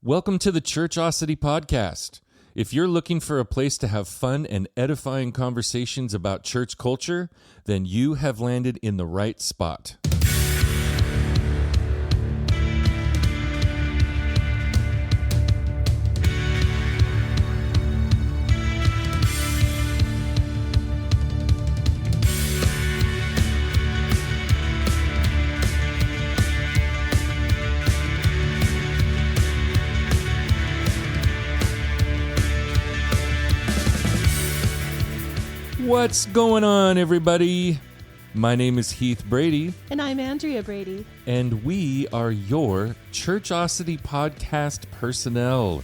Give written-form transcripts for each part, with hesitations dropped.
Welcome to the Churchosity Podcast. If you're looking for a place to have fun and edifying conversations about church culture, then you have landed in the right spot. What's going on, everybody? My name is Heath Brady. And I'm Andrea Brady. And we are your Churchosity Podcast personnel.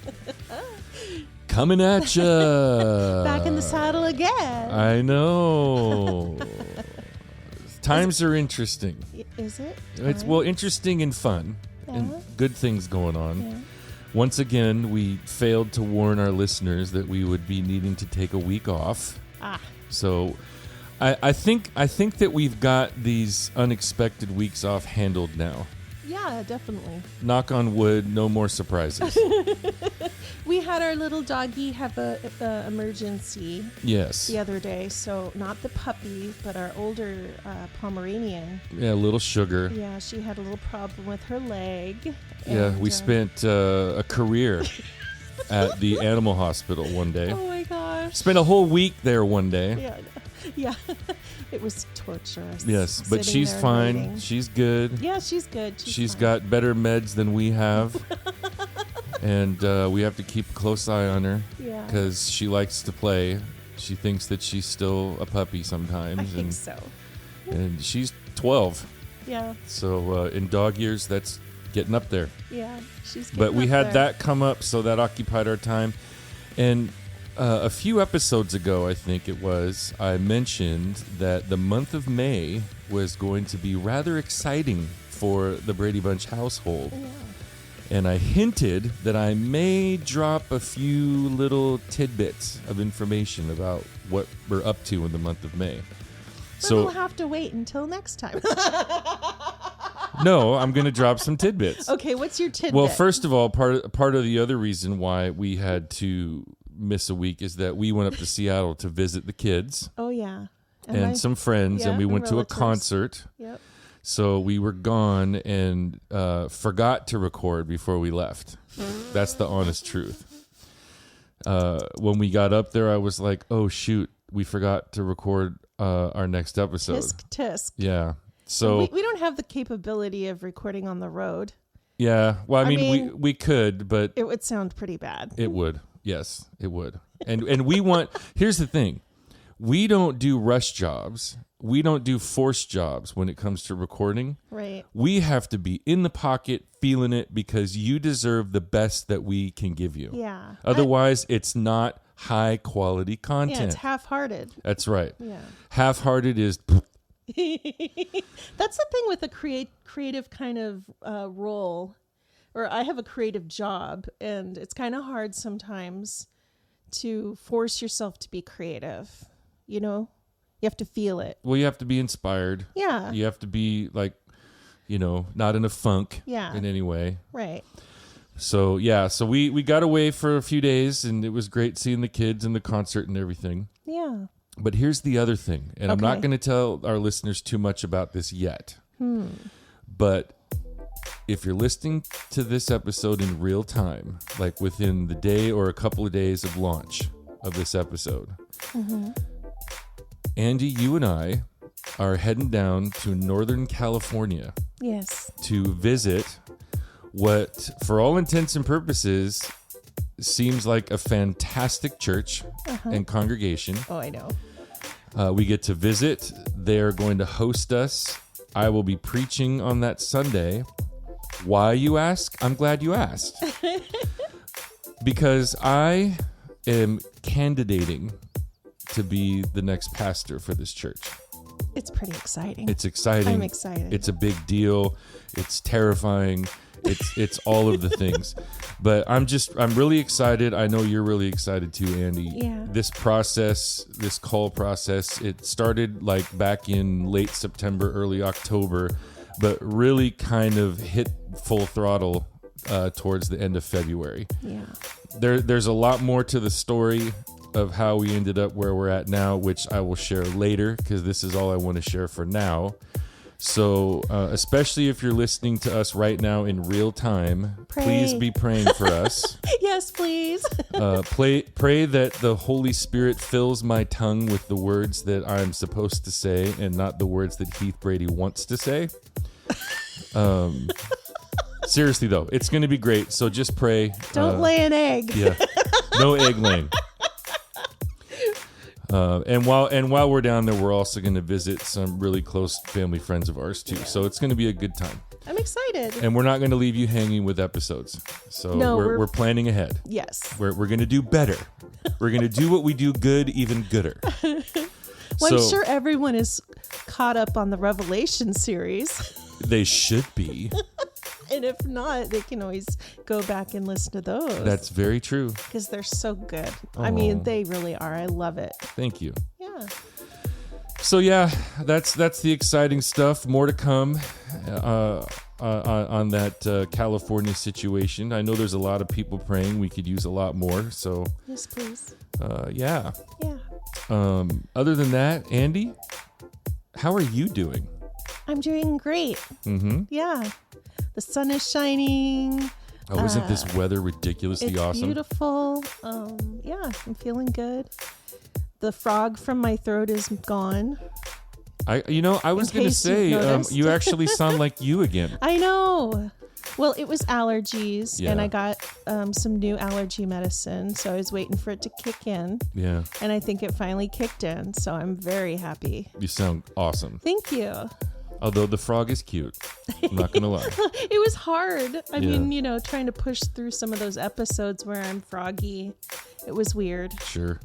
Coming at ya. Back in the saddle again. I know. Times are interesting. Is it? It's interesting and fun. Yeah. And good things going on. Yeah. Once again, we failed to warn our listeners that we would be needing to take a week off. So I think that we've got these unexpected weeks off handled now. Yeah, definitely. Knock on wood, no more surprises. We had our little doggy have a emergency. Yes. The other day. So not the puppy, but our older Pomeranian. Yeah, little Sugar. Yeah, she had a little problem with her leg. Yeah, we spent a career at the animal hospital one day. Oh my gosh. Spent a whole week there one day. Yeah. It was torturous. Yes, but she's fine. Waiting. She's good. Yeah, she's good. She's fine. got better meds than we have. And we have to keep a close eye on her. Yeah. Because she likes to play. She thinks that she's still a puppy sometimes. I think so. And she's 12. Yeah. So in dog years, that's getting up there. Yeah, she's getting But we up had there. that come up, so that occupied our time. And a few episodes ago, I think it was, I mentioned that the month of May was going to be rather exciting for the Brady Bunch household. Yeah. And I hinted that I may drop a few little tidbits of information about what we're up to in the month of May. So we'll have to wait until next time. No, I'm going to drop some tidbits. Okay, what's your tidbit? Well, first of all, part of the other reason why we had to miss a week is that we went up to Seattle to visit the kids. Oh, yeah. And some friends, and we went to a concert. Yep. So we were gone and forgot to record before we left. That's the honest truth. When we got up there, I was like, oh, shoot, we forgot to record our next episode. Tisk, tisk. Yeah. So we don't have the capability of recording on the road. Yeah. Well, I mean we could, but it would sound pretty bad. It would. Yes, it would. And we want, here's the thing. We don't do rush jobs. We don't do forced jobs when it comes to recording. Right. We have to be in the pocket feeling it because you deserve the best that we can give you. Yeah. Otherwise, it's not high quality content. Yeah, it's half-hearted. That's right. Yeah. Half-hearted is... That's the thing with a creative kind of role. Or I have a creative job, and it's kind of hard sometimes to force yourself to be creative. You know, you have to feel it. Well, you have to be inspired. Yeah. You have to be like, not in a funk in any way. Right. So, yeah. So we got away for a few days, and it was great seeing the kids and the concert and everything. Yeah. But here's the other thing, and I'm not going to tell our listeners too much about this yet. But if you're listening to this episode in real time, like within the day or a couple of days of launch of this episode, Andy, you and I are heading down to Northern California. Yes. To visit what, for all intents and purposes, seems like a fantastic church and congregation. Oh, I know. We get to visit. They're going to host us. I will be preaching on that Sunday. Why, you ask? I'm glad you asked. Because I am candidating to be the next pastor for this church. It's pretty exciting. It's exciting. I'm excited. It's a big deal. It's terrifying. It's all of the things. But I'm really excited. I know you're really excited too, Andy. Yeah. This call process, it started like back in late September, early October, but really kind of hit full throttle towards the end of February. Yeah. There's a lot more to the story of how we ended up where we're at now, which I will share later because this is all I want to share for now. So especially if you're listening to us right now in real time, please be praying for us. Yes, please. Pray that the Holy Spirit fills my tongue with the words that I'm supposed to say and not the words that Heath Brady wants to say. Seriously though, it's going to be great. So just pray. Don't lay an egg. Yeah, no egg laying. And while we're down there, we're also going to visit some really close family friends of ours too. So it's going to be a good time. I'm excited. And we're not going to leave you hanging with episodes. So we're planning ahead. Yes. We're going to do better. We're going to do what we do good, even gooder. Well, I'm sure everyone is caught up on the Revelation series. They should be. And if not, they can always go back and listen to those. That's very true. Because they're so good. I mean, they really are. I love it. Thank you. Yeah. So yeah, that's the exciting stuff. More to come on that California situation. I know there's a lot of people praying. We could use a lot more. So yes, please. Yeah. Yeah. Other than that, Andy, how are you doing? I'm doing great. Mm-hmm. Yeah. The sun is shining. Oh, isn't this weather ridiculously awesome? It's beautiful. Yeah, I'm feeling good. The frog from my throat is gone. I was going to say, you actually sound like you again. I know. Well, it was allergies, Yeah. and I got some new allergy medicine, so I was waiting for it to kick in. Yeah. And I think it finally kicked in, so I'm very happy. You sound awesome. Thank you. Although the frog is cute. I'm not going to lie. It was hard. I Yeah. mean, trying to push through some of those episodes where I'm froggy. It was weird. Sure.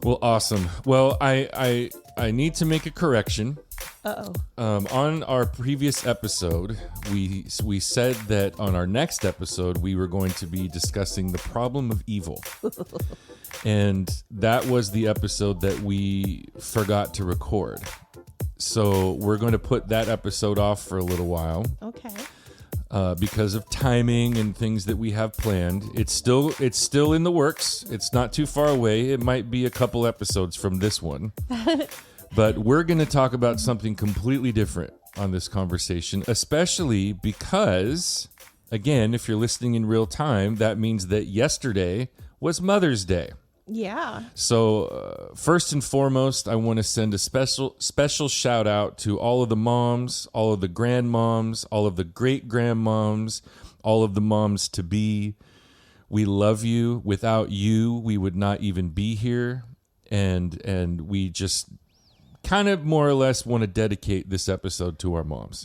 Well, awesome. Well, I need to make a correction. Uh-oh. On our previous episode, we said that on our next episode, we were going to be discussing the problem of evil. And that was the episode that we forgot to record. So we're going to put that episode off for a little while. Okay. Because of timing and things that we have planned. It's still in the works. It's not too far away. It might be a couple episodes from this one. But we're going to talk about something completely different on this conversation, especially because, again, if you're listening in real time, that means that yesterday was Mother's Day. Yeah. So first and foremost, I want to send a special shout out to all of the moms, all of the grandmoms, all of the great grandmoms, all of the moms to be. We love you. Without you, we would not even be here. And we just kind of more or less want to dedicate this episode to our moms.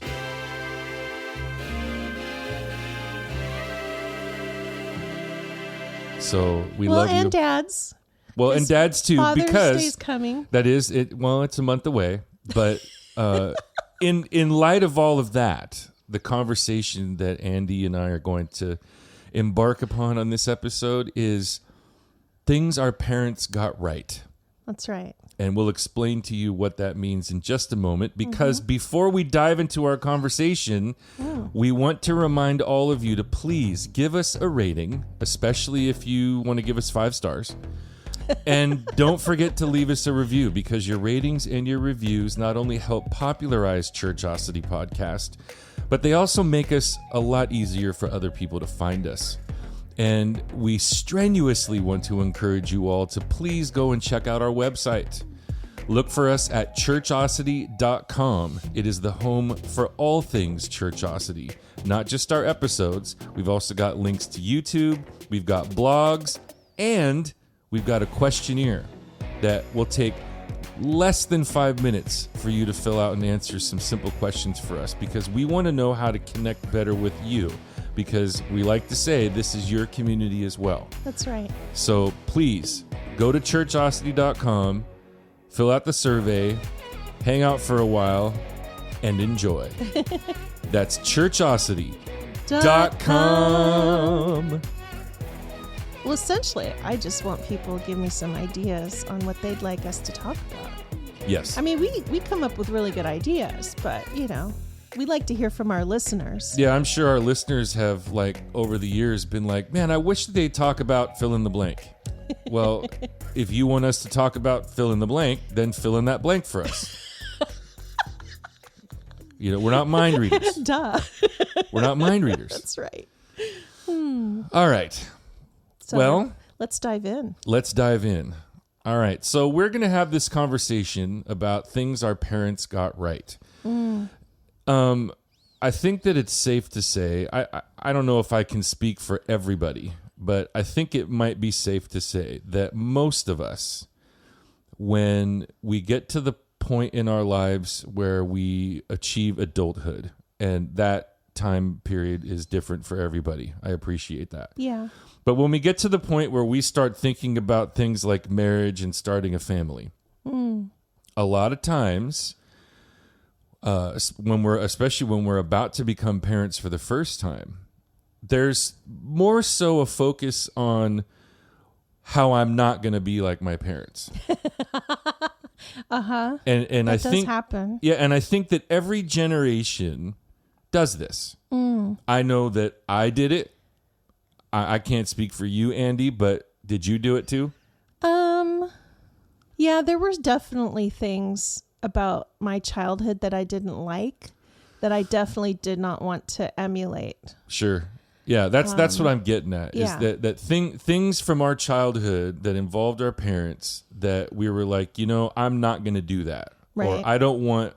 So we love you. Well, and dads. Well, and dads too, Father's because Day's coming. that is it. Well, it's a month away, but in light of all of that, the conversation that Andy and I are going to embark upon on this episode is things our parents got right. That's right. And we'll explain to you what that means in just a moment. Because before we dive into our conversation, we want to remind all of you to please give us a rating, especially if you want to give us 5 stars. And don't forget to leave us a review, because your ratings and your reviews not only help popularize Churchosity Podcast, but they also make us a lot easier for other people to find us. And we strenuously want to encourage you all to please go and check out our website. Look for us at churchosity.com. It is the home for all things Churchosity, not just our episodes. We've also got links to YouTube, we've got blogs, and we've got a questionnaire that will take less than 5 minutes for you to fill out and answer some simple questions for us, because we want to know how to connect better with you. Because we like to say this is your community as well. That's right. So please go to churchosity.com, fill out the survey, hang out for a while, and enjoy. That's churchosity.com. Well, essentially, I just want people to give me some ideas on what they'd like us to talk about. Yes. I mean, we come up with really good ideas, but, We like to hear from our listeners. Yeah, I'm sure our listeners have, like, over the years been like, man, I wish they'd talk about fill in the blank. Well, if you want us to talk about fill in the blank, then fill in that blank for us. You know, we're not mind readers. Duh. We're not mind readers. That's right. All right. So Well, let's dive in. let's dive in. All right. So we're going to have this conversation about things our parents got right. I think that it's safe to say, I don't know if I can speak for everybody, but I think it might be safe to say that most of us, when we get to the point in our lives where we achieve adulthood, and that time period is different for everybody. I appreciate that. Yeah. But when we get to the point where we start thinking about things like marriage and starting a family, a lot of times, especially when we're about to become parents for the first time, there's more so a focus on how I'm not going to be like my parents. Uh-huh. And that I does think happen. Yeah, and I think that every generation does this. I know that I did it. I can't speak for you, Andy, but did you do it too? Yeah, there were definitely things about my childhood that I didn't like, that I definitely did not want to emulate. Sure. Yeah, that's what I'm getting at. Yeah. Is that things from our childhood that involved our parents that we were like, I'm not going to do that. Right. Or I don't want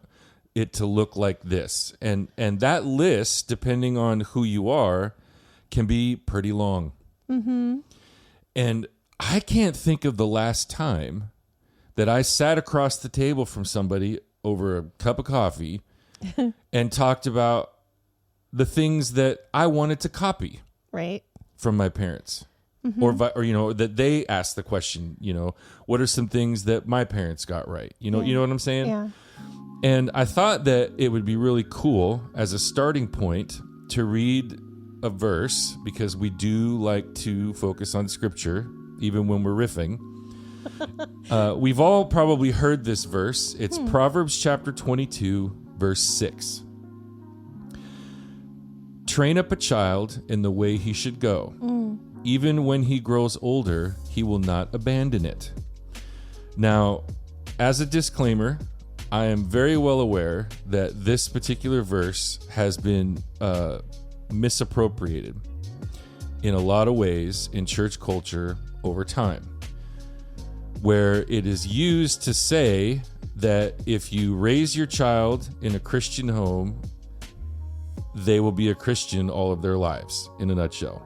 it to look like this. And that list, depending on who you are, can be pretty long. Mm-hmm. And I can't think of the last time that I sat across the table from somebody over a cup of coffee and talked about the things that I wanted to copy Right. from my parents. Or that they asked the question, what are some things that my parents got right? You know what I'm saying? Yeah. And I thought that it would be really cool as a starting point to read a verse, because we do like to focus on scripture, even when we're riffing. We've all probably heard this verse. It's Proverbs chapter 22, verse 6. Train up a child in the way he should go. Even when he grows older, he will not abandon it. Now, as a disclaimer, I am very well aware that this particular verse has been misappropriated in a lot of ways in church culture over time, where it is used to say that if you raise your child in a Christian home, they will be a Christian all of their lives, in a nutshell.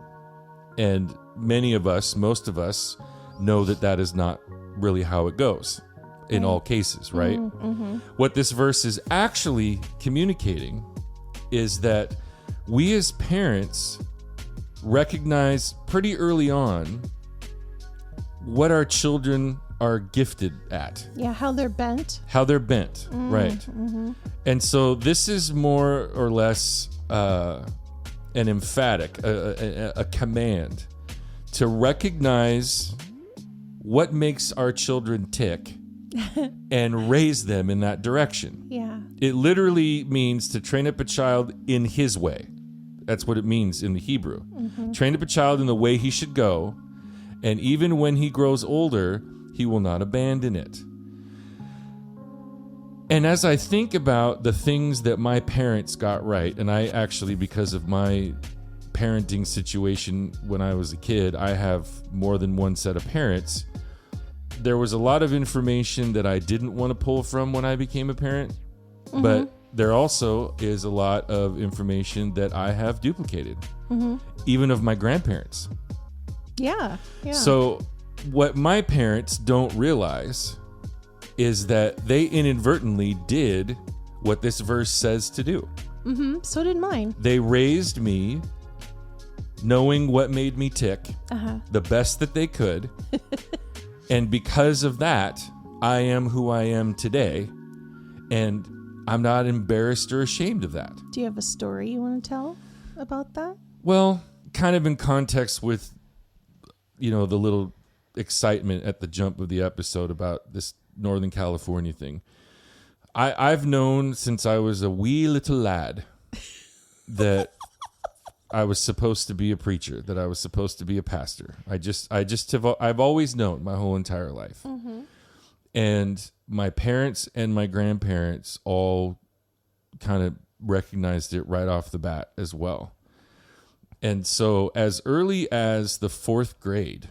And most of us know that that is not really how it goes in all cases, right? Mm-hmm. What this verse is actually communicating is that we as parents recognize pretty early on what our children are gifted at. Yeah, how they're bent. Right. Mm-hmm. And so this is more or less an emphatic, a command to recognize what makes our children tick and raise them in that direction. Yeah. It literally means to train up a child in his way. That's what it means in the Hebrew. Mm-hmm. Train up a child in the way he should go, and even when he grows older, he will not abandon it. And as I think about the things that my parents got right, and I actually, because of my parenting situation when I was a kid, I have more than one set of parents. There was a lot of information that I didn't want to pull from when I became a parent, but there also is a lot of information that I have duplicated, even of my grandparents. Yeah. So what my parents don't realize is that they inadvertently did what this verse says to do. So did mine. They raised me knowing what made me tick the best that they could. And because of that, I am who I am today. And I'm not embarrassed or ashamed of that. Do you have a story you want to tell about that? Well, kind of in context with, the little excitement at the jump of the episode about this Northern California thing. I've known since I was a wee little lad that I was supposed to be a preacher, that I was supposed to be a pastor. I've always known my whole entire life. Mm-hmm. And my parents and my grandparents all kind of recognized it right off the bat as well. And so as early as the 4th grade,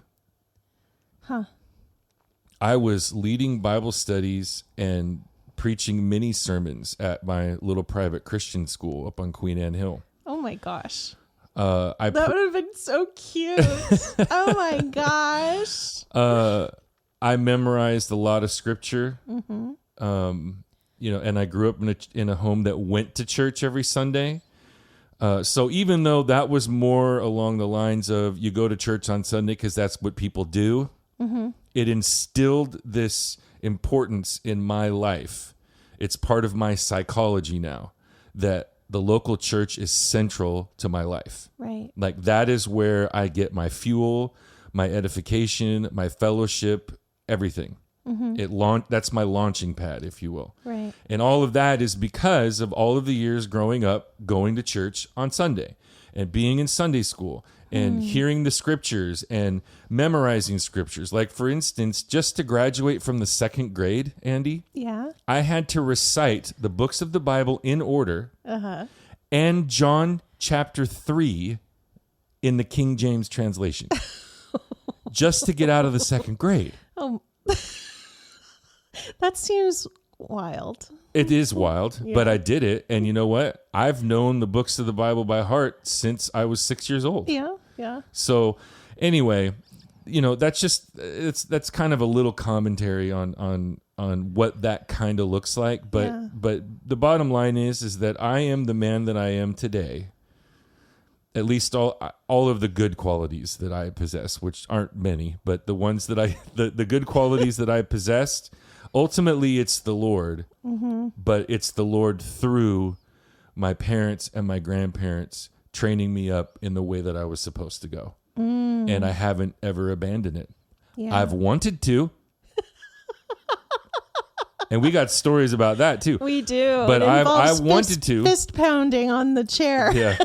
I was leading Bible studies and preaching mini sermons at my little private Christian school up on Queen Anne Hill. Oh my gosh. That would have been so cute. Oh my gosh. I memorized a lot of scripture. Mm-hmm. And I grew up in a home that went to church every Sunday. So even though that was more along the lines of you go to church on Sunday because that's what people do, mm-hmm. it instilled this importance in my life. It's part of my psychology now that the local church is central to my life. Right. Like that is where I get my fuel, my edification, my fellowship, everything. Mm-hmm. That's my launching pad, if you will. Right. And all of that is because of all of the years growing up, going to church on Sunday and being in Sunday school and hearing the scriptures and memorizing scriptures. Like, for instance, just to graduate from the 2nd grade, Andy, I had to recite the books of the Bible in order and John chapter 3 in the King James translation just to get out of the 2nd grade. Oh, that seems wild. It is wild, but I did it. And you know what? I've known the books of the Bible by heart since I was 6 years old. Yeah. So anyway, that's kind of a little commentary on what that kind of looks like. But the bottom line is that I am the man that I am today. At least all of the good qualities that I possess, which aren't many, but the ones that the good qualities that I possessed, ultimately it's the Lord, but it's the Lord through my parents and my grandparents training me up in the way that I was supposed to go. And I haven't ever abandoned it. Yeah. I've wanted to. And we got stories about that too. We do. But I wanted to. Fist pounding on the chair. Yeah.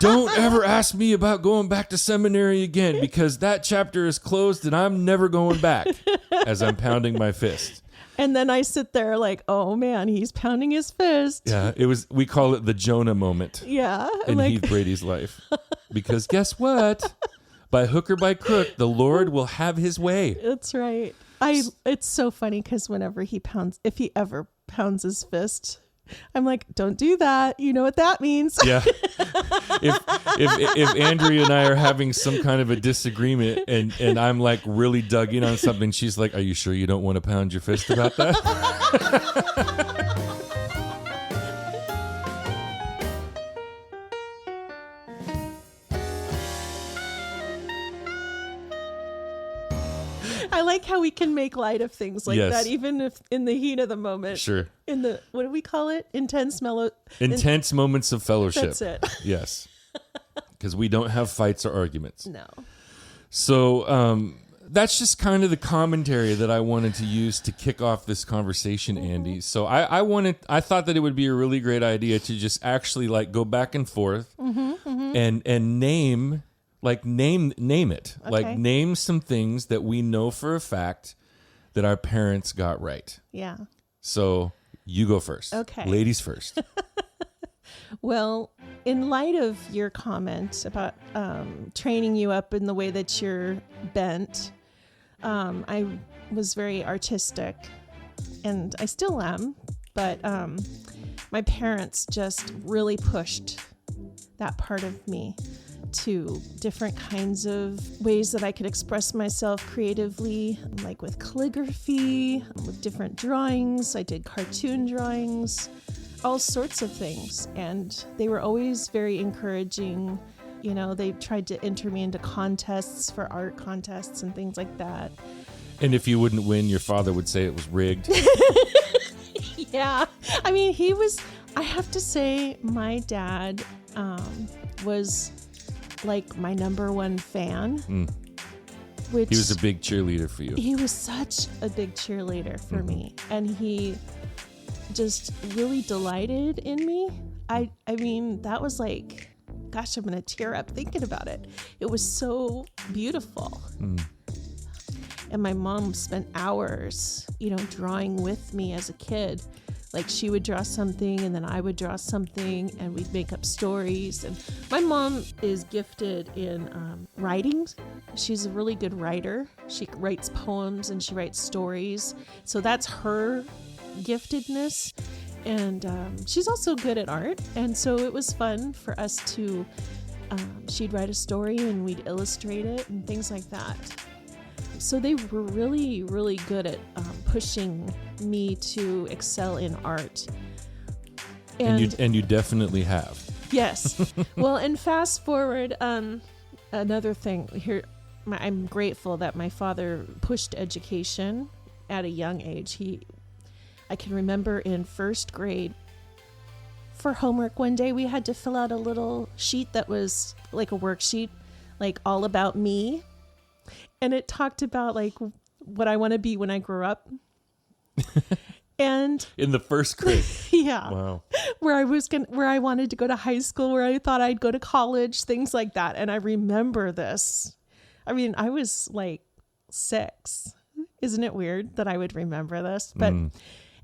Don't ever ask me about going back to seminary again because that chapter is closed and I'm never going back as I'm pounding my fist. And then I sit there like, oh man, he's pounding his fist. Yeah, we call it the Jonah moment. Yeah. In Heath Brady's life. Because guess what? By hook or by crook, the Lord will have his way. That's right. It's so funny because if he ever pounds his fist, I'm like, don't do that. You know what that means. Yeah. If Andrea and I are having some kind of a disagreement and I'm like really dug in on something, she's like, are you sure you don't want to pound your fist about that? I like how we can make light of things like that, even if in the heat of the moment. Sure. In the, what do we call it? Intense moments of fellowship. That's it. Yes. Because we don't have fights or arguments. No. So that's just kind of the commentary that I wanted to use to kick off this conversation, Andy. So I thought that it would be a really great idea to just actually like go back and forth and name it. Okay. Like name some things that we know for a fact that our parents got right. Yeah. So you go first. Okay. Ladies first. Well, in light of your comment about training you up in the way that you're bent, I was very artistic and I still am, but my parents just really pushed that part of me to different kinds of ways that I could express myself creatively, like with calligraphy, with different drawings. I did cartoon drawings, all sorts of things. And they were always very encouraging. You know, they tried to enter me into contests for art contests and things like that. And if you wouldn't win, your father would say it was rigged. Yeah. I mean, I have to say, my dad was like my number one fan. Which he was a big cheerleader for you. He was such a big cheerleader for me. And he just really delighted in me. I mean, that was like, gosh, I'm going to tear up thinking about it. It was so beautiful. And my mom spent hours, drawing with me as a kid. Like, she would draw something and then I would draw something and we'd make up stories. And my mom is gifted in writing. She's a really good writer. She writes poems and she writes stories. So that's her giftedness. And she's also good at art. And so it was fun for us to, she'd write a story and we'd illustrate it and things like that. So they were really, really good at pushing me to excel in art. And you definitely have. Yes. Well, and fast forward, another thing here, I'm grateful that my father pushed education at a young age. I can remember in first grade, for homework one day, we had to fill out a little sheet that was like a worksheet, like all about me. And it talked about like what I want to be when I grow up. And in the first grade. Yeah. Wow. Where I wanted to go to high school, where I thought I'd go to college, things like that. And I remember this. I mean, I was like 6. Isn't it weird that I would remember this? But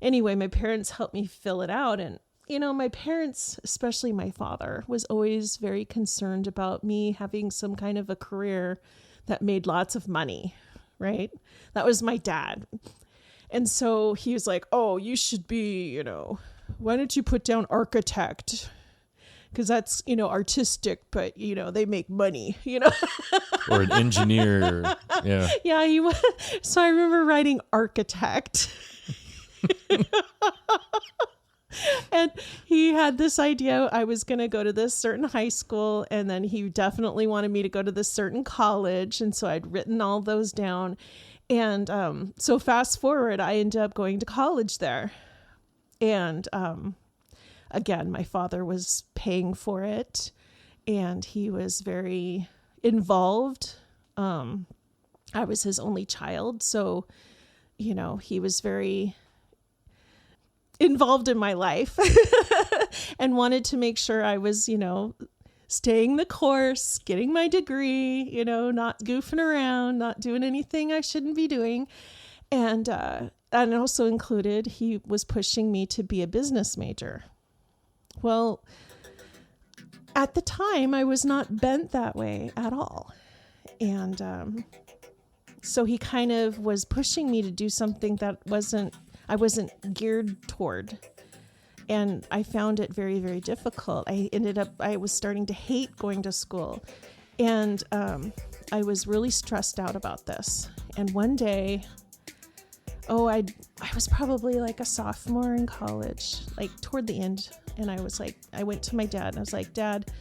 anyway, my parents helped me fill it out. And, my parents, especially my father, was always very concerned about me having some kind of a career that made lots of money, right? That was my dad. And so he was like, oh, you should be, why don't you put down architect? Because that's, artistic, but, they make money, Or an engineer. Yeah. Yeah. So I remember writing architect. And he had this idea I was going to go to this certain high school, and then he definitely wanted me to go to this certain college. And so I'd written all those down. And so fast forward, I ended up going to college there. And again, my father was paying for it, and he was very involved. I was his only child. So, he was very involved in my life and wanted to make sure I was, staying the course, getting my degree, not goofing around, not doing anything I shouldn't be doing. And also included, he was pushing me to be a business major. Well, at the time, I was not bent that way at all. And so he kind of was pushing me to do something that I wasn't geared toward. And I found it very, very difficult. I was starting to hate going to school. And I was really stressed out about this. And one day, I was probably like a sophomore in college, like toward the end. And I went to my dad and I was like, Dad,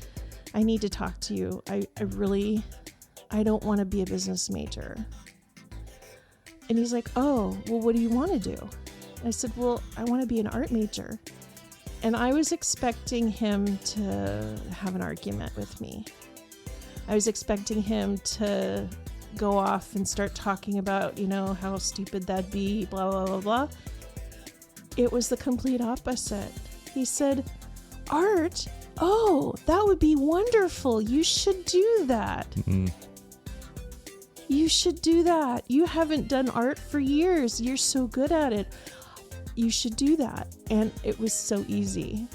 I need to talk to you. I don't want to be a business major. And he's like, oh, well, what do you want to do? I said, well, I want to be an art major. And I was expecting him to have an argument with me. I was expecting him to go off and start talking about, how stupid that'd be, blah, blah, blah, blah. It was the complete opposite. He said, art? Oh, that would be wonderful. You should do that. Mm-hmm. You should do that. You haven't done art for years. You're so good at it. You should do that. And it was so easy.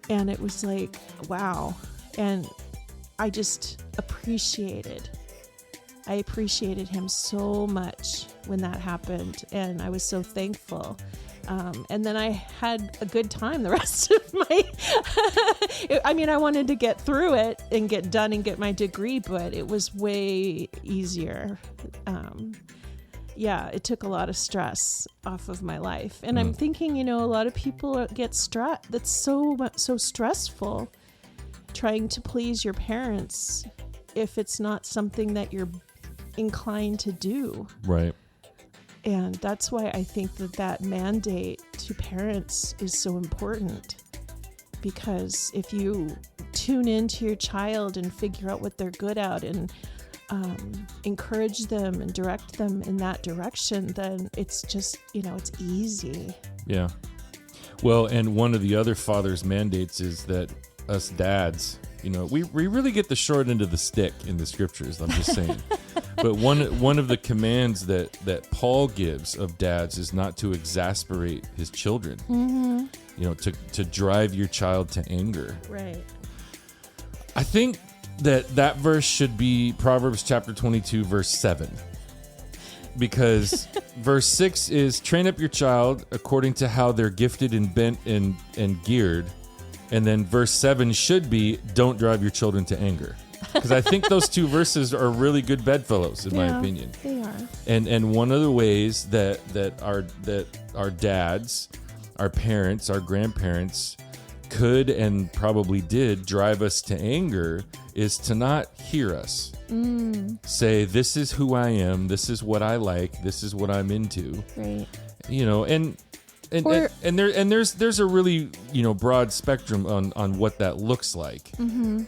And it was like, wow. And I just appreciated him so much when that happened. And I was so thankful. And then I had a good time the rest of I wanted to get through it and get done and get my degree, but it was way easier. It took a lot of stress off of my life. And I'm thinking, a lot of people get stressed. That's so stressful, trying to please your parents if it's not something that you're inclined to do. Right. And that's why I think that mandate to parents is so important. because if you tune into your child and figure out what they're good at and encourage them and direct them in that direction, then it's just, it's easy. Yeah. Well, and one of the other father's mandates is that us dads, we really get the short end of the stick in the scriptures, I'm just saying. But one of the commands that Paul gives of dads is not to exasperate his children. Mm-hmm. To drive your child to anger. Right. I think that verse should be Proverbs chapter 22, verse 7. Because verse 6 is train up your child according to how they're gifted and bent and geared. And then verse 7 should be don't drive your children to anger. Because I think those two verses are really good bedfellows, in my opinion. They are. And one of the ways that our dads, our parents, our grandparents could and probably did drive us to anger is to not hear us. Say, this is who I am, this is what I like, this is what I'm into. Right. And there's a really broad spectrum on what that looks like. Mm-hmm.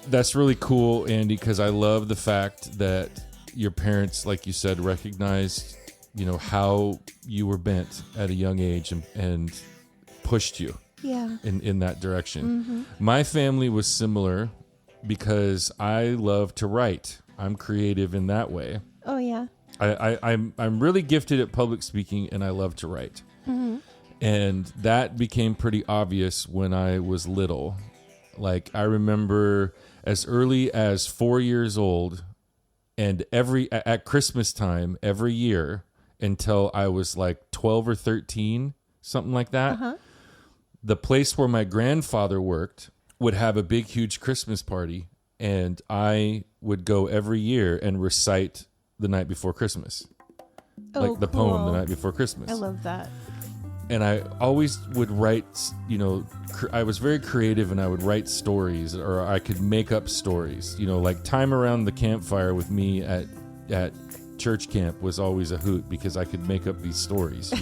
That's really cool, Andy, because I love the fact that your parents, like you said, recognized how you were bent at a young age and pushed you in that direction. Mm-hmm. My family was similar because I love to write. I'm creative in that way. Oh yeah. I'm really gifted at public speaking, and I love to write. Mm-hmm. And that became pretty obvious when I was little. Like, I remember as early as 4 years old, and at Christmas time every year until I was like 12 or 13, something like that. Uh-huh. The place where my grandfather worked would have a big, huge Christmas party, and I would go every year and recite the night before Christmas. Like the poem the night before Christmas. I love that. And I always would write, I was very creative, and I would write stories, or I could make up stories. Like time around the campfire with me at church camp was always a hoot because I could make up these stories,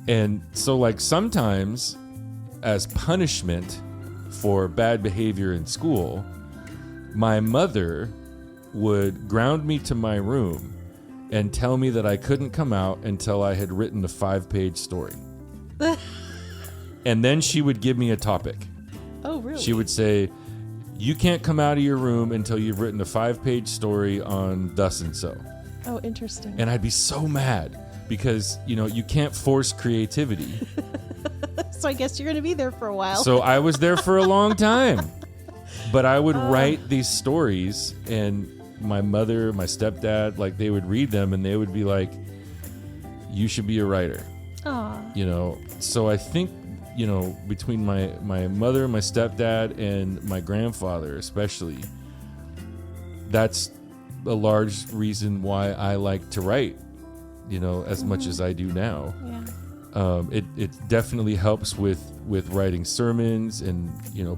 And so like sometimes as punishment for bad behavior in school, my mother would ground me to my room and tell me that I couldn't come out until I had written a 5-page story. And then she would give me a topic. Oh, really? She would say, you can't come out of your room until you've written a 5-page story on thus and so. Oh, interesting. And I'd be so mad because, you can't force creativity. So I guess you're going to be there for a while. So I was there for a long time. But I would write these stories, and my mother, my stepdad, like they would read them and they would be like, you should be a writer. Aww. So I think, between my mother, my stepdad, and my grandfather especially, that's a large reason why I like to write, as much as I do now. Yeah. It definitely helps with writing sermons and,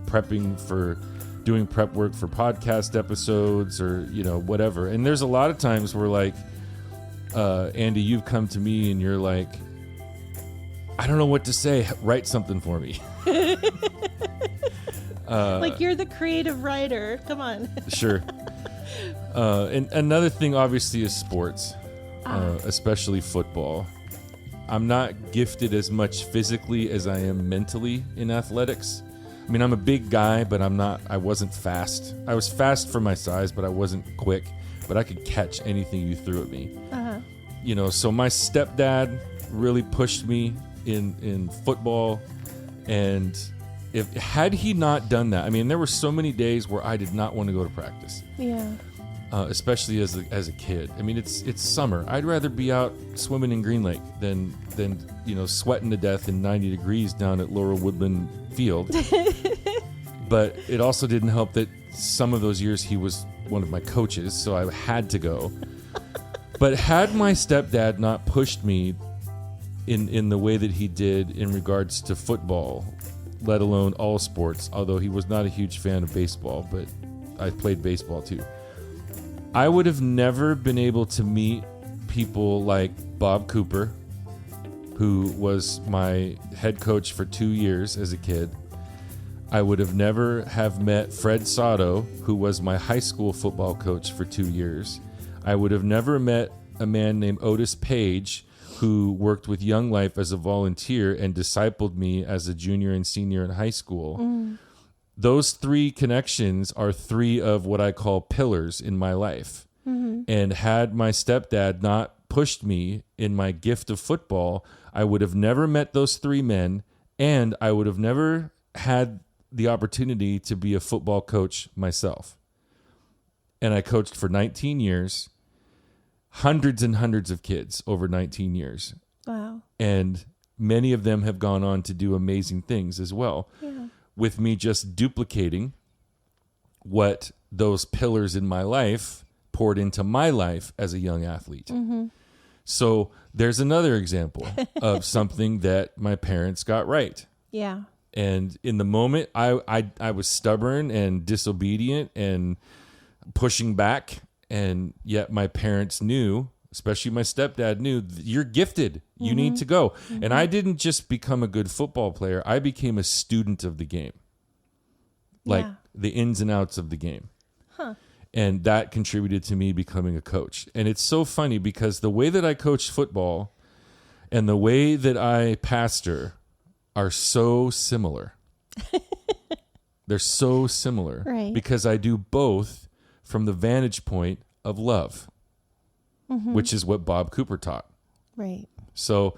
prepping for doing prep work for podcast episodes or, whatever. And there's a lot of times where like, Andy, you've come to me and you're like, I don't know what to say. Write something for me. Like you're the creative writer. Come on. Sure. And another thing obviously is sports, especially football. I'm not gifted as much physically as I am mentally in athletics. I mean, I'm a big guy, but I wasn't fast. I was fast for my size, but I wasn't quick. But I could catch anything you threw at me. Uh-huh. So my stepdad really pushed me in football. And had he not done that, I mean, there were so many days where I did not want to go to practice. Yeah. Especially as a kid. I mean, it's summer. I'd rather be out swimming in Green Lake than sweating to death in 90 degrees down at Laurel Woodland Field. But it also didn't help that some of those years he was one of my coaches, so I had to go. But had my stepdad not pushed me in the way that he did in regards to football, let alone all sports, although he was not a huge fan of baseball, but I played baseball too, I would have never been able to meet people like Bob Cooper, who was my head coach for 2 years as a kid. I would have never have met Fred Sato, who was my high school football coach for 2 years. I would have never met a man named Otis Page, who worked with Young Life as a volunteer and discipled me as a junior and senior in high school. Those 3 connections are 3 of what I call pillars in my life. And had my stepdad not pushed me in my gift of football, I would have never met those 3 men, and I would have never had the opportunity to be a football coach myself. And I coached for 19 years, hundreds and hundreds of kids over 19 years. Wow. And many of them have gone on to do amazing things as well. Yeah. With me just duplicating what those pillars in my life poured into my life as a young athlete. So there's another example of something that my parents got right. Yeah. And in the moment, I was stubborn and disobedient and pushing back. And yet my parents knew, especially my stepdad knew, you're gifted. You need to go. And I didn't just become a good football player. I became a student of the game. Like the ins and outs of the game. And that contributed to me becoming a coach. And it's so funny because the way that I coach football and the way that I pastor are so similar. They're so similar. Right. Because I do both from the vantage point of love, which is what Bob Cooper taught. Right. So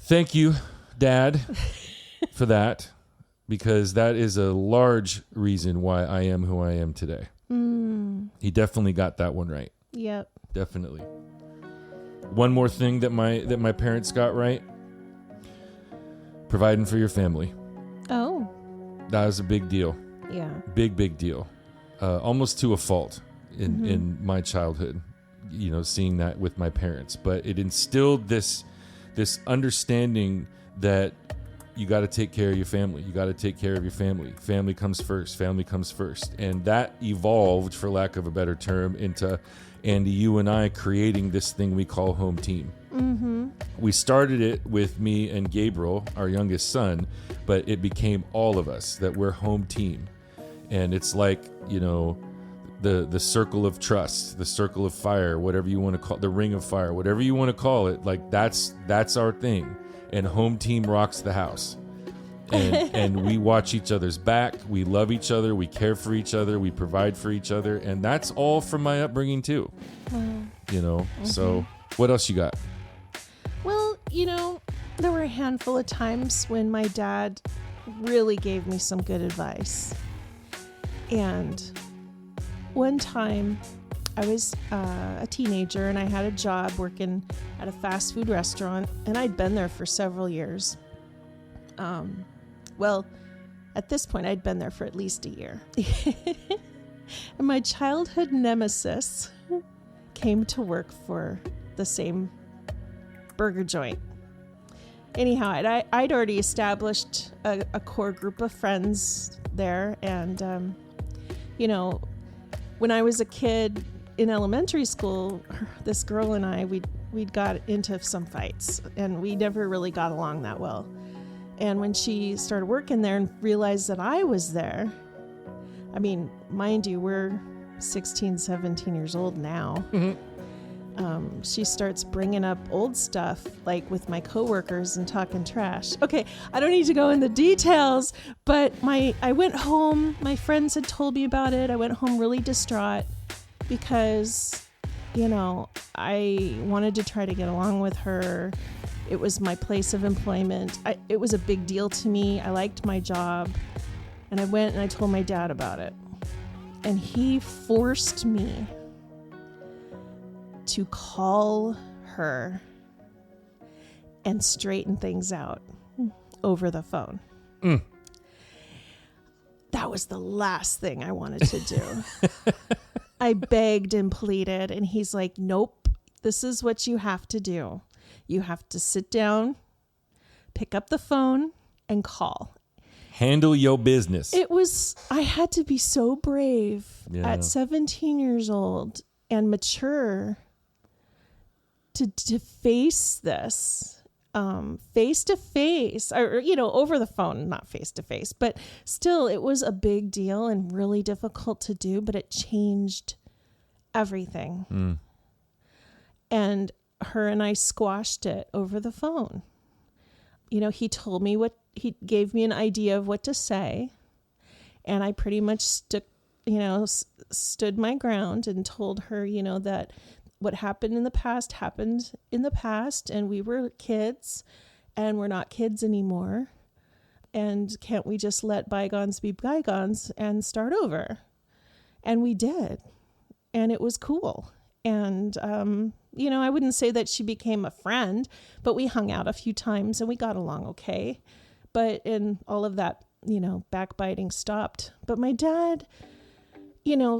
thank you, Dad, for that, because that is a large reason why I am who I am today. He definitely got that one right. Yep. Definitely. One more thing that my parents got right: providing for your family. Oh. That was a big deal. Yeah. Big deal. Almost to a fault in my childhood, seeing that with my parents. But it instilled this understanding that you got to take care of your family. You got to take care of your family. Family comes first. Family comes first. And that evolved, for lack of a better term, into Andy, you and I creating this thing we call Home Team. We started it with me and Gabriel, our youngest son, but it became all of us that we're Home Team. And it's like, the circle of trust, the circle of fire, whatever you want to call it, the ring of fire, whatever you want to call it. Like that's our thing. And Home Team rocks the house. And we watch each other's back. We love each other. We care for each other. We provide for each other. And that's all from my upbringing too. So what else you got? Well, there were a handful of times when my dad really gave me some good advice. And one time I was a teenager and I had a job working at a fast food restaurant, and I'd been there for several years. Well, at this point, I'd been there for at least a year. And my childhood nemesis came to work for the same burger joint. Anyhow, I'd already established a core group of friends there. And, when I was a kid in elementary school, this girl and I, we'd got into some fights, and we never really got along that well. And when she started working there and realized that I was there, I mean, mind you, we're 16, 17 years old now. She starts bringing up old stuff, like with my coworkers and talking trash. Okay, I don't need to go into details, but I went home. My friends had told me about it. I went home really distraught because, I wanted to try to get along with her. It was my place of employment. It was a big deal to me. I liked my job. And I went and I told my dad about it. And he forced me to call her and straighten things out over the phone. That was the last thing I wanted to do. I begged and pleaded, and he's like, nope, this is what you have to do. You have to sit down, pick up the phone, and call. Handle your business. I had to be so brave at 17 years old and mature to face this face to face, or, over the phone, not face to face, but still it was a big deal and really difficult to do, but it changed everything. And her and I squashed it over the phone. He told me he gave me an idea of what to say. And I pretty much stood my ground and told her, that what happened in the past happened in the past, and we were kids and we're not kids anymore. And can't we just let bygones be bygones and start over? And we did. And it was cool. And, I wouldn't say that she became a friend, but we hung out a few times and we got along okay. But in all of that, backbiting stopped. But my dad,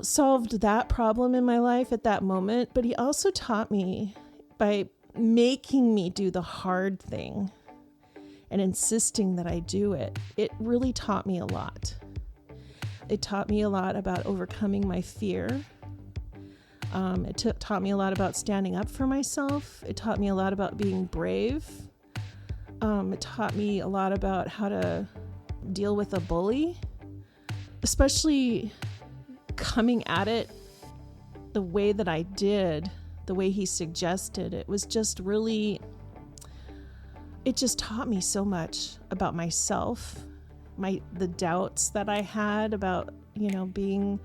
solved that problem in my life at that moment. But he also taught me by making me do the hard thing and insisting that I do it. It really taught me a lot. It taught me a lot about overcoming my fear. It taught me a lot about standing up for myself. It taught me a lot about being brave. It taught me a lot about how to deal with a bully, especially coming at it the way that I did, the way he suggested. It was just really, it just taught me so much about myself, the doubts that I had about, being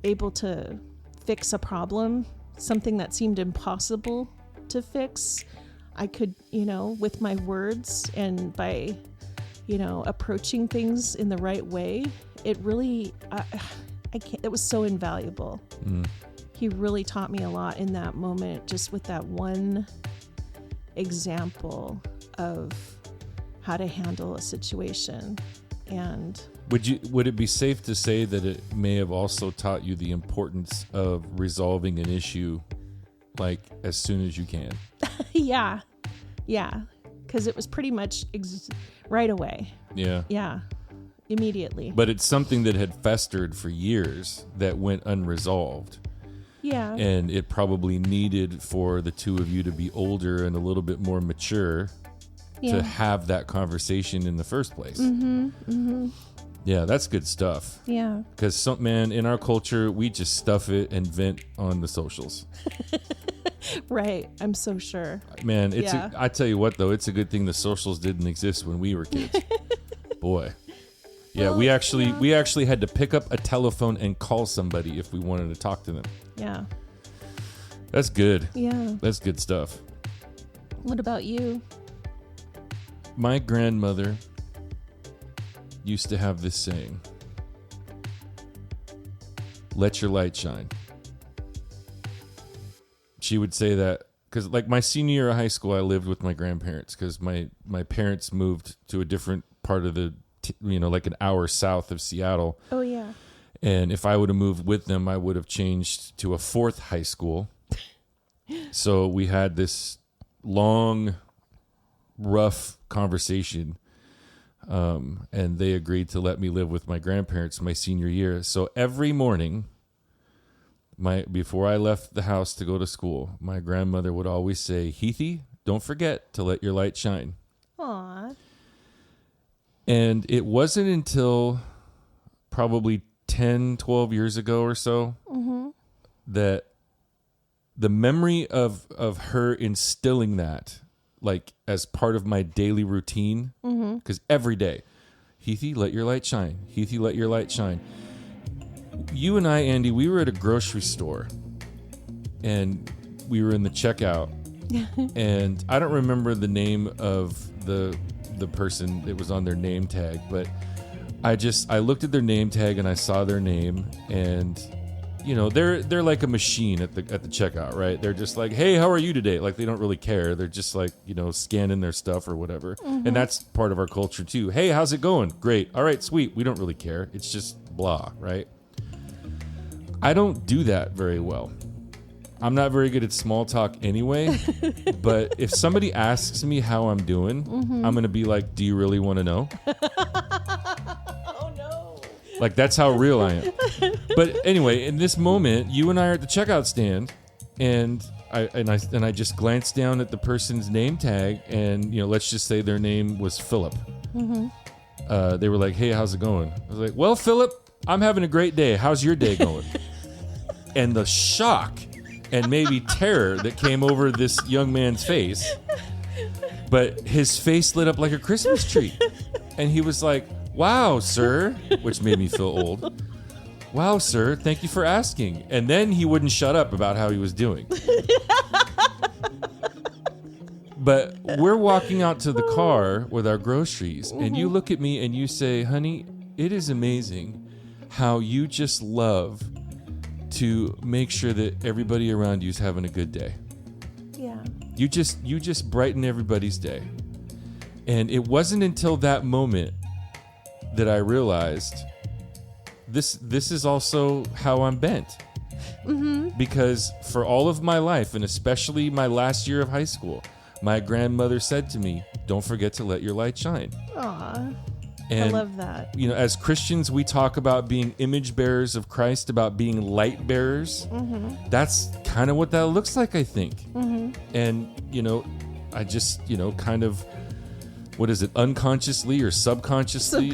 able to fix a problem, something that seemed impossible to fix. I could, with my words and by, approaching things in the right way, it really, it was so invaluable. He really taught me a lot in that moment, just with that one example of how to handle a situation. And would it be safe to say that it may have also taught you the importance of resolving an issue like as soon as you can? Yeah. Because it was pretty much right away. Yeah. Immediately. But it's something that had festered for years that went unresolved. Yeah. And it probably needed for the two of you to be older and a little bit more mature to have that conversation in the first place. Yeah, that's good stuff. Yeah. Because in our culture, we just stuff it and vent on the socials. Right. I'm so sure. Man, I tell you what, though, it's a good thing the socials didn't exist when we were kids. Boy. Yeah, we actually had to pick up a telephone and call somebody if we wanted to talk to them. Yeah. That's good. Yeah. That's good stuff. What about you? My grandmother used to have this saying, "Let your light shine." She would say that because, like, my senior year of high school, I lived with my grandparents because my parents moved to a different part of the, like an hour south of Seattle. Oh, yeah. And if I would have moved with them, I would have changed to a fourth high school. So we had this long, rough conversation, and they agreed to let me live with my grandparents my senior year. So every morning, before I left the house to go to school, my grandmother would always say, "Heathy, don't forget to let your light shine." Aww. And it wasn't until probably 10, 12 years ago or so that the memory of her instilling that, like, as part of my daily routine, because every day, "Heathy, let your light shine. Heathy, let your light shine." You and I, Andy, we were at a grocery store, and we were in the checkout, and I don't remember the name of the person that was on their name tag, but I looked at their name tag and I saw their name, and they're like a machine at the checkout, right? They're just like, "Hey, how are you today?" Like, they don't really care. They're just like, scanning their stuff or whatever. And that's part of our culture too. "Hey, how's it going?" "Great." "All right, sweet." We don't really care. It's just blah, right? I don't do that very well. I'm not very good at small talk anyway, but if somebody asks me how I'm doing, I'm going to be like, "Do you really want to know?" Oh, no. Like, that's how real I am. But anyway, in this moment, you and I are at the checkout stand, and I just glanced down at the person's name tag, and let's just say their name was Philip. Mm-hmm. They were like, "Hey, how's it going?" I was like, "Well, Philip, I'm having a great day. How's your day going?" And the shock and maybe terror that came over this young man's face, but his face lit up like a Christmas tree, and he was like, "Wow, sir," which made me feel old. "Wow, sir, thank you for asking." And then he wouldn't shut up about how he was doing. But we're walking out to the car with our groceries, and you look at me and you say, "Honey, it is amazing how you just love to make sure that everybody around you is having a good day." Yeah. You just brighten everybody's day. And it wasn't until that moment that I realized this is also how I'm bent. Mm-hmm. Because for all of my life, and especially my last year of high school, my grandmother said to me, "Don't forget to let your light shine." Aw. And, I love that. As Christians, we talk about being image bearers of Christ, about being light bearers. Mm-hmm. That's kind of what that looks like, I think. Mm-hmm. And, I just, kind of, what is it, unconsciously or subconsciously?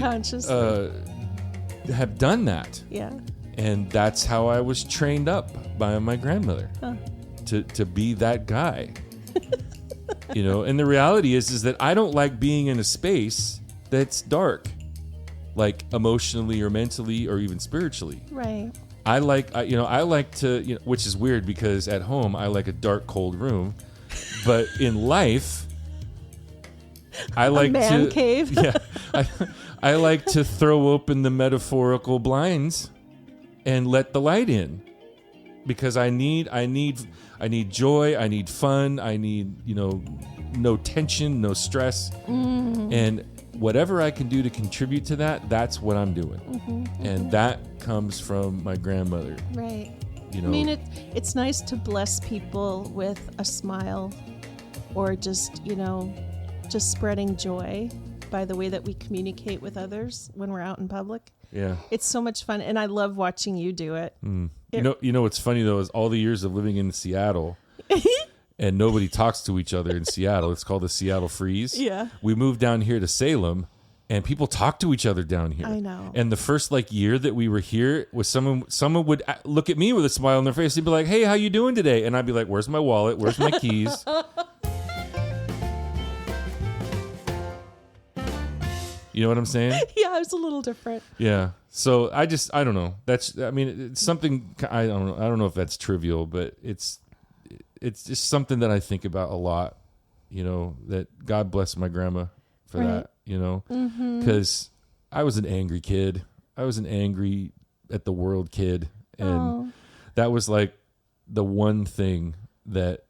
Have done that. Yeah. And that's how I was trained up by my grandmother to be that guy. And the reality is that I don't like being in a space that's dark, like emotionally or mentally or even spiritually. Right. I like to, which is weird because at home I like a dark, cold room, but in life I like a man cave. Yeah, I like to throw open the metaphorical blinds and let the light in, because I need joy, I need fun, I need no tension, no stress, and whatever I can do to contribute to that, that's what I'm doing. Mm-hmm. And that comes from my grandmother. Right. I mean, it's nice to bless people with a smile, or just spreading joy by the way that we communicate with others when we're out in public. Yeah. It's so much fun, and I love watching you do it. What's funny though is all the years of living in Seattle and nobody talks to each other in Seattle. It's called the Seattle Freeze. Yeah. We moved down here to Salem, and people talk to each other down here. I know. And the first year that we were here, was someone would look at me with a smile on their face. They'd be like, "Hey, how you doing today?" And I'd be like, "Where's my wallet? Where's my keys?" You know what I'm saying? Yeah, it's a little different. Yeah. So I don't know. It's something, I don't know if that's trivial, but it's just something that I think about a lot, that God bless my grandma for that, because I was an angry kid. I was an angry at the world kid. And that was like the one thing that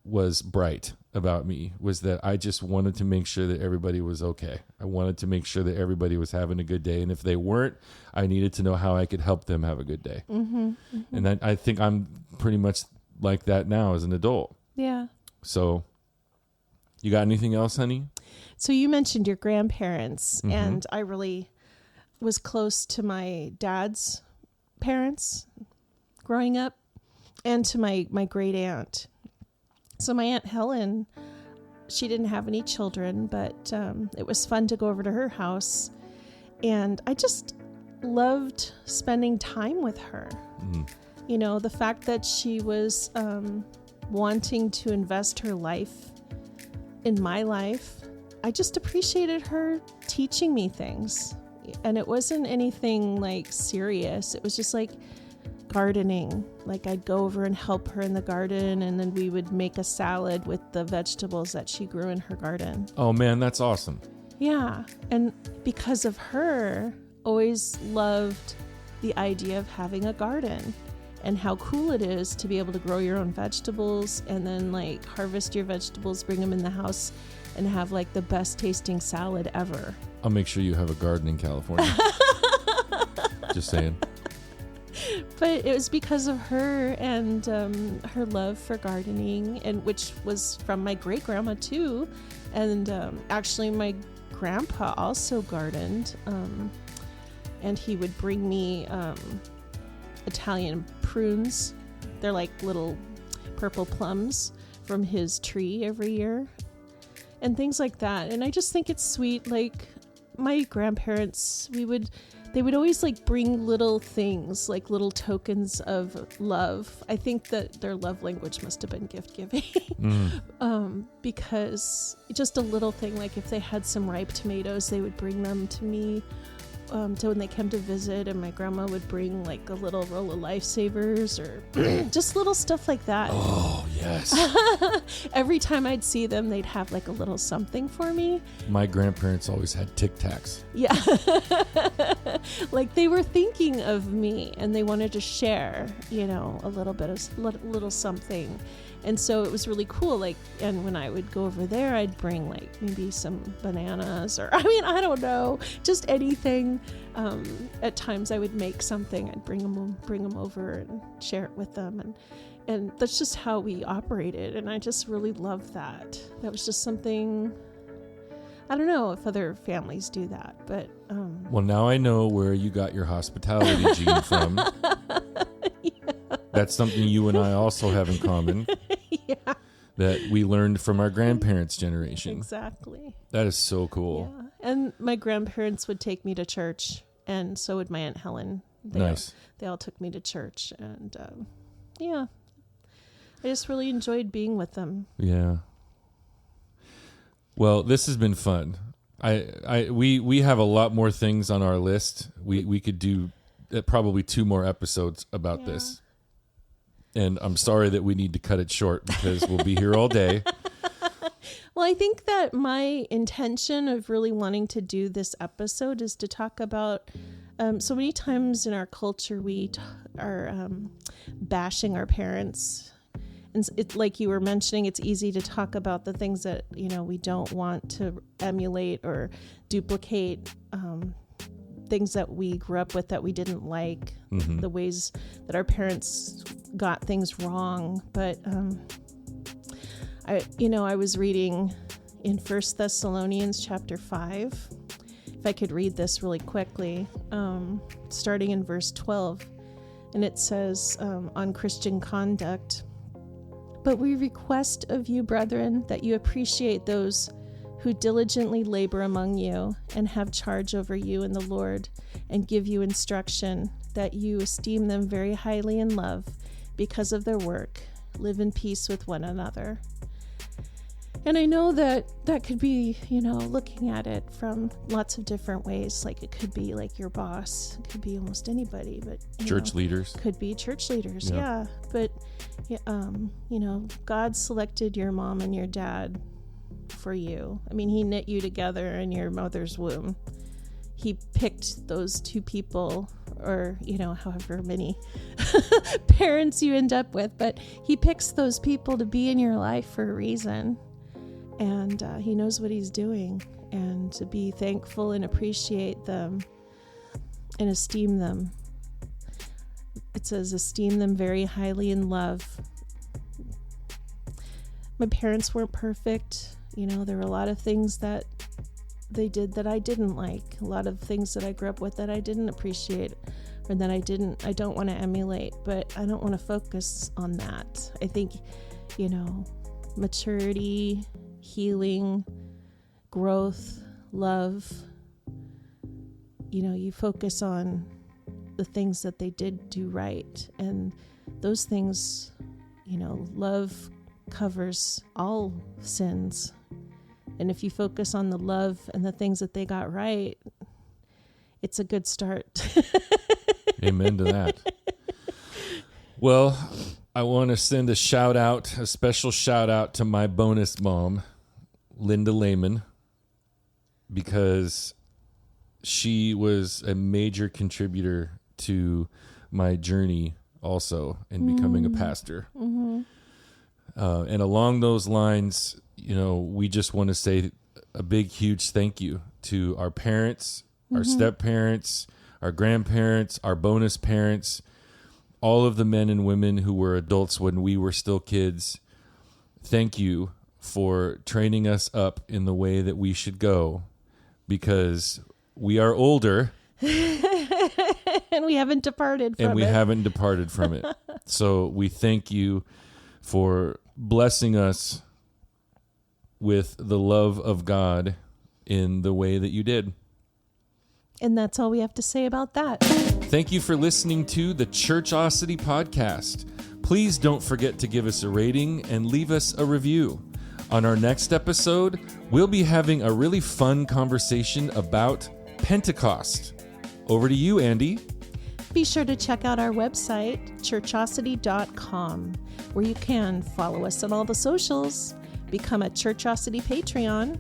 was bright about me, was that I just wanted to make sure that everybody was okay. I wanted to make sure that everybody was having a good day. And if they weren't, I needed to know how I could help them have a good day. Mm-hmm, mm-hmm. And I think I'm pretty much like that now as an adult. Yeah. So you got anything else, honey? So you mentioned your grandparents, Mm-hmm. and I really was close to my dad's parents growing up, and to my great aunt. So my Aunt Helen, she didn't have any children, but it was fun to go over to her house. And I just loved spending time with her. Mm. The fact that she was wanting to invest her life in my life, I just appreciated her teaching me things. And it wasn't anything serious. It was just gardening. I'd go over and help her in the garden, and then we would make a salad with the vegetables that she grew in her garden. Oh man, that's awesome. Yeah. And because of her, always loved the idea of having a garden and how cool it is to be able to grow your own vegetables and then harvest your vegetables, bring them in the house, and have the best tasting salad ever. I'll make sure you have a garden in California. Just saying. But it was because of her and her love for gardening, and which was from my great grandma too. And actually my grandpa also gardened, and he would bring me Italian prunes. They're like little purple plums from his tree every year and things like that. And I just think it's sweet. Like my grandparents, they would always like bring little things, like little tokens of love. I think that their love language must have been gift giving. Because just a little thing, like if they had some ripe tomatoes, they would bring them to me to when they came to visit, and my grandma would bring like a little roll of Lifesavers or just little stuff like that. Oh, yes. Every time I'd see them, they'd have like a little something for me. My grandparents always had Tic Tacs. Yeah. Like they were thinking of me and they wanted to share, you know, a little bit of little something. And so it was really cool. Like, and when I would go over there, I'd bring like maybe some bananas or, I mean, I don't know, just anything. At times I would make something, I'd bring them over and share it with them. And that's just how we operated. And I just really loved that. That was just something, I don't know if other families do that, but. Well, now I know where you got your hospitality gene from. Yeah. That's something you and I also have in common. Yeah. That we learned from our grandparents' generation. Exactly. That is so cool. Yeah. And my grandparents would take me to church, and so would my Aunt Helen. Nice. They all took me to church, and yeah. I just really enjoyed being with them. Yeah. Well, this has been fun. We have a lot more things on our list. We could do probably 2 more episodes about this. And I'm sorry that we need to cut it short because we'll be here all day. Well, I think that my intention of really wanting to do this episode is to talk about so many times in our culture we are bashing our parents. And it's like you were mentioning, it's easy to talk about the things that, you know, we don't want to emulate or duplicate, things that we grew up with that we didn't like, the ways that our parents got things wrong. But I was reading in 1 Thessalonians chapter 5. If I could read this really quickly, starting in verse 12, and it says on Christian conduct, "But we request of you, brethren, that you appreciate those who diligently labor among you and have charge over you in the Lord and give you instruction, that you esteem them very highly in love because of their work. Live in peace with one another." And I know that could be, you know, looking at it from lots of different ways. Like it could be like your boss, it could be almost anybody, but church leaders. Could be church leaders, yeah. But, you know, God selected your mom and your dad for you. I mean, he knit you together in your mother's womb. He picked those 2 people, or, you know, however many parents you end up with, but he picks those people to be in your life for a reason. And he knows what he's doing, and to be thankful and appreciate them and esteem them. It says, esteem them very highly in love. My parents weren't perfect. You know, there were a lot of things that they did that I didn't like. A lot of things that I grew up with that I didn't appreciate, or that I don't want to emulate, but I don't want to focus on that. I think, you know, maturity, healing, growth, love, you know, you focus on the things that they did do right. And those things, you know, love covers all sins. And if you focus on the love and the things that they got right, it's a good start. Amen to that. Well, I want to send a special shout out to my bonus mom, Linda Lehman, because she was a major contributor to my journey also in becoming a pastor. Mm-hmm. And along those lines, you know, we just want to say a big, huge thank you to our parents, our step-parents, our grandparents, our bonus parents, all of the men and women who were adults when we were still kids. Thank you for training us up in the way that we should go, because we are older and we haven't departed from it. So we thank you for blessing us with the love of God in the way that you did. And that's all we have to say about that. Thank you for listening to the Churchosity Podcast. Please don't forget to give us a rating and leave us a review. On our next episode, we'll be having a really fun conversation about Pentecost. Over to you, Andy. Be sure to check out our website, churchosity.com, where you can follow us on all the socials, become a Churchosity Patreon,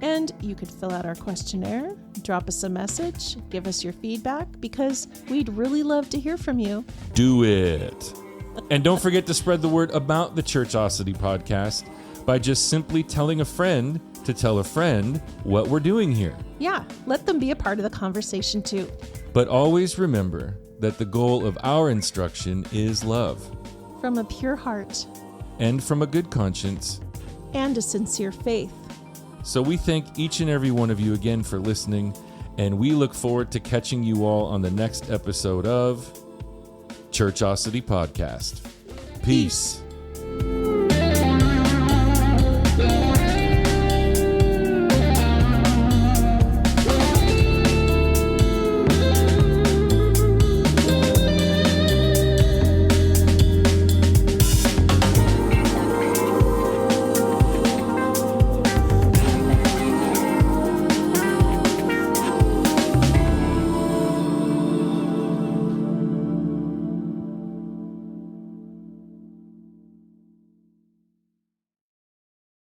and you could fill out our questionnaire, drop us a message, give us your feedback, because we'd really love to hear from you. Do it. And don't forget to spread the word about the Churchosity Podcast by just simply telling a friend to tell a friend what we're doing here. Yeah, let them be a part of the conversation too. But always remember that the goal of our instruction is love. From a pure heart. And from a good conscience. And a sincere faith. So we thank each and every one of you again for listening, and we look forward to catching you all on the next episode of Churchosity Podcast. Peace.